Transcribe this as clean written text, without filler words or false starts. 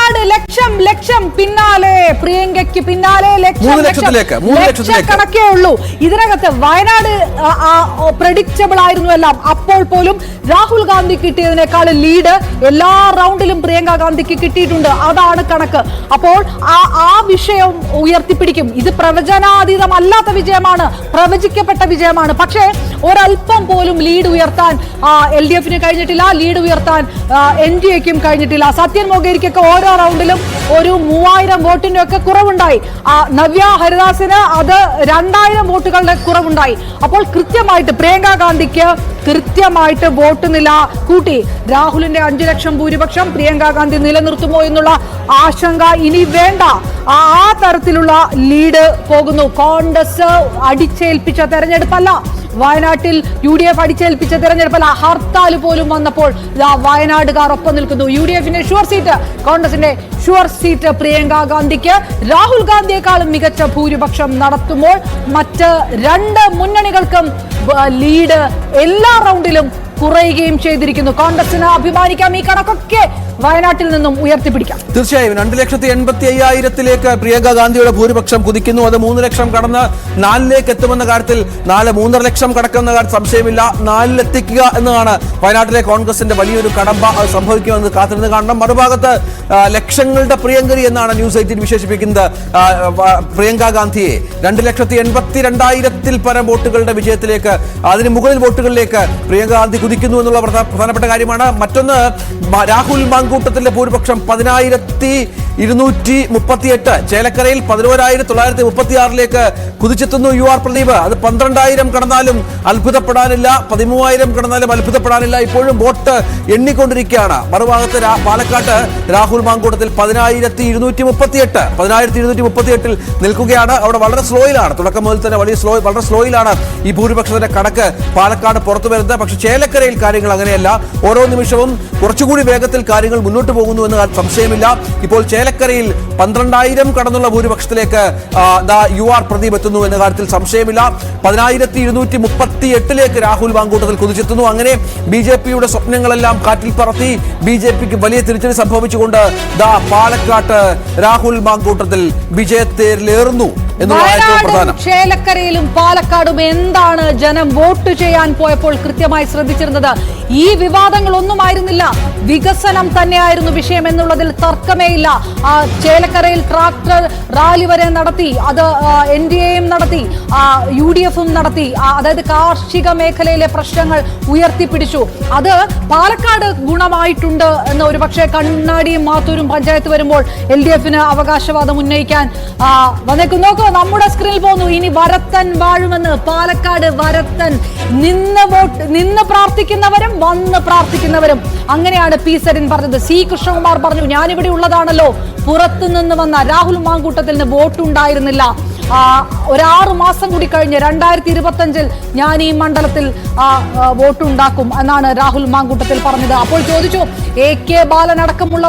വയനാട് ലക്ഷം പിന്നാലെ പ്രിയങ്കയ്ക്ക് പിന്നാലെ ലക്ഷക്കണക്കേ ഉള്ളൂ. ഇതിനകത്ത് വയനാട് പ്രഡിക്റ്റബിൾ ആയിരുന്നു എല്ലാം. അപ്പോൾ പോലും രാഹുൽ ഗാന്ധി കിട്ടിയതിനേക്കാൾ ലീഡ് എല്ലാ റൗണ്ടിലും പ്രിയങ്ക ഗാന്ധിക്ക് കിട്ടിയിട്ടുണ്ട്. അതാണ് കണക്ക്. അപ്പോൾ ആ വിഷയം ഉയർത്തിപ്പിടിക്കും. ഇത് പ്രവചനാതീതമല്ലാത്ത വിജയമാണ്, പ്രവചിക്കപ്പെട്ട വിജയമാണ്. പക്ഷേ ഒരൽപ്പം പോലും ലീഡ് ഉയർത്താൻ LDF-ന് കഴിഞ്ഞിട്ടില്ല, ലീഡ് ഉയർത്താൻ NDA-ക്കും കഴിഞ്ഞിട്ടില്ല. സത്യൻ മൊകേരിക്കൊക്കെ ഓരോ റൗണ്ടിലും ഒരു 3000 വോട്ടിന്റെ ഒക്കെ കുറവുണ്ടായി. നവ്യ ഹരിദാസിന് അത് 2000 വോട്ടുകളുടെ കുറവുണ്ടായി. അപ്പോൾ കൃത്യമായിട്ട് പ്രിയങ്ക ഗാന്ധിക്ക് കൃത്യമായിട്ട് വോട്ട് നില കൂട്ടി. രാഹുലിന്റെ 5 ലക്ഷം ഭൂരിപക്ഷം പ്രിയങ്ക ഗാന്ധി നിലനിർത്തുമോ എന്നുള്ള ആശങ്ക ഇനി വേണ്ട. ആ തരത്തിലുള്ള ലീഡ് പോകുന്നു. കോൺഗ്രസ് അടിച്ചേൽപ്പിച്ച തെരഞ്ഞെടുപ്പല്ല, വയനാട്ടിൽ UDF അടിച്ചേൽപ്പിച്ച തെരഞ്ഞെടുപ്പല്ല. ഹർത്താൽ പോലും വന്നപ്പോൾ വയനാടുകാർ ഒപ്പം നിൽക്കുന്നു. UDF-ന്റെ ഷുവർ സീറ്റ്, കോൺഗ്രസിന്റെ ഷുവർ സീറ്റ് പ്രിയങ്ക ഗാന്ധിക്ക്. രാഹുൽ ഗാന്ധിയെക്കാളും മികച്ച ഭൂരിപക്ഷം നടത്തുമ്പോൾ മറ്റ് 2 മുന്നണികൾക്കും ലീഡ് എല്ലാ റൗണ്ടിലും കുറയുകയും ചെയ്തിരിക്കുന്നു. കോൺഗ്രസിന് അഭിമാനിക്കാം. ഈ കണക്കൊക്കെ വയനാട്ടിൽ നിന്നും ഉയർത്തിപ്പിടിക്കാം. തീർച്ചയായും 2,85,000-ലേക്ക് പ്രിയങ്ക ഗാന്ധിയുടെ ഭൂരിപക്ഷം കുതിക്കുന്നു. അത് 3 ലക്ഷം കടന്ന് 4-ലേക്ക് എത്തുമെന്ന കാര്യത്തിൽ 3.5 ലക്ഷം കടക്കുന്ന കാര്യത്തിൽ സംശയമില്ല. 4-ലെത്തിക്കുക എന്നതാണ് വയനാട്ടിലെ കോൺഗ്രസിന്റെ വലിയൊരു കടമ്പ. അത് സംഭവിക്കുമെന്ന് കാത്തിരുന്ന് കാണണം. മറുഭാഗത്ത് ലക്ഷങ്ങളുടെ പ്രിയങ്കരി എന്നാണ് ന്യൂസ് 18 വിശേഷിപ്പിക്കുന്നത് പ്രിയങ്ക ഗാന്ധിയെ. 2,82,000-ൽ പരം വോട്ടുകളുടെ വിജയത്തിലേക്ക്, അതിന് മുകളിൽ വോട്ടുകളിലേക്ക് പ്രിയങ്ക ഗാന്ധി കുതിക്കുന്നു എന്നുള്ള പ്രധാനപ്പെട്ട കാര്യമാണ്. മറ്റൊന്ന്, രാഹുൽ മാങ്കൂട്ടത്തിന്റെ ഭൂരിപക്ഷം 10,238. ചേലക്കരയിൽ 11,936-ലേക്ക് കുതിച്ചെത്തുന്നു UR പ്രദീപ്. അത് 12,000 കടന്നാലും അത്ഭുതപ്പെടാനില്ല, 13,000 കടന്നാലും അത്ഭുതപ്പെടാനില്ല. ഇപ്പോഴും വോട്ട് എണ്ണിക്കൊണ്ടിരിക്കുകയാണ്. മറുഭാഗത്ത് പാലക്കാട്ട് രാഹുൽ മാങ്കൂട്ടത്തിൽ 10,238 നിൽക്കുകയാണ്. അവിടെ വളരെ സ്ലോയിലാണ്, തുടക്കം മുതൽ തന്നെ വളരെ സ്ലോയിലാണ് ഈ ഭൂരിപക്ഷത്തിന്റെ കണക്ക് പാലക്കാട് പുറത്തു വരുന്നത്. പക്ഷേ ചേലക്കരയിൽ കാര്യങ്ങൾ അങ്ങനെയല്ല. ഓരോ നിമിഷവും കുറച്ചുകൂടി വേഗത്തിൽ കാര്യങ്ങൾ മുന്നോട്ട് പോകുന്നു എന്ന് സംശയമില്ല. ഇപ്പോൾ ചേലക്കരയിൽ 12,000 കടന്നുള്ള ഭൂരിപക്ഷത്തിലേക്ക് UR പ്രദീപ് എത്തുന്നു എന്ന കാര്യത്തിൽ സംശയമില്ല. 10,238-ലേക്ക് രാഹുൽ മാങ്കൂട്ടത്തിൽ കുതിച്ചെത്തുന്നു. അങ്ങനെ BJP-യുടെ സ്വപ്നങ്ങളെല്ലാം കാറ്റിൽ പറത്തി BJP-ക്ക് വലിയ തിരിച്ചടി സംഭവിച്ചുകൊണ്ട് പാലക്കാട്ട് രാഹുൽ മാങ്കൂട്ടത്തിൽ വിജയത്തേറിലേറുന്നു എന്നുള്ളതാണ് പ്രധാനം. ചേലക്കരയിലും പാലക്കാടും എന്താണ് ജനം വോട്ട് ചെയ്യാൻ പോയപ്പോൾ കൃത്യമായി ശ്രദ്ധിച്ചിരുന്നത്? ഈ വിവാദങ്ങളൊന്നും ആയിരുന്നില്ല, വികസനം തന്നെയായിരുന്നു വിഷയം എന്നുള്ളതിൽ തർക്കമേ ഇല്ല. ചേലക്കരയിൽ ട്രാക്ടർ റാലി വരെ നടത്തി, അത് NDA-യും നടത്തി, UDF-ഉം നടത്തി. അതായത് കാർഷിക മേഖലയിലെ പ്രശ്നങ്ങൾ ഉയർത്തിപ്പിടിച്ചു. അത് പാലക്കാട് ഗുണമായിട്ടുണ്ട് എന്ന് ഒരുപക്ഷെ കണ്ണാടിയും മാത്തൂരും പഞ്ചായത്ത് വരുമ്പോൾ LDF-ന് അവകാശവാദം ഉന്നയിക്കാൻ വന്നേക്കും. നോക്കൂ, നമ്മുടെ സ്ക്രീനിൽ പോകുന്നു. ഇനി വരത്തൻ വാഴുമെന്ന്. പാലക്കാട് വരത്തൻ. നിന്ന് പ്രാർത്ഥിക്കുന്നവരും വന്ന് പ്രാർത്ഥിക്കുന്നവരും. അങ്ങനെയാണ് P. സരിൻ പറഞ്ഞത്. C. കൃഷ്ണകുമാർ പറഞ്ഞു, ഞാനിവിടെ ഉള്ളതാണല്ലോ. പുറത്തു നിന്ന് വന്ന രാഹുൽ മാങ്കൂട്ടത്തിന് വോട്ടുണ്ടായിരുന്നില്ല. ഒരു 6 മാസം കൂടി കഴിഞ്ഞ് 2025-ൽ ഞാൻ ഈ മണ്ഡലത്തിൽ വോട്ടുണ്ടാക്കും എന്നാണ് രാഹുൽ മാങ്കൂട്ടത്തിൽ പറഞ്ഞത്. അപ്പോൾ ചോദിച്ചു, AK ബാലൻ അടക്കമുള്ള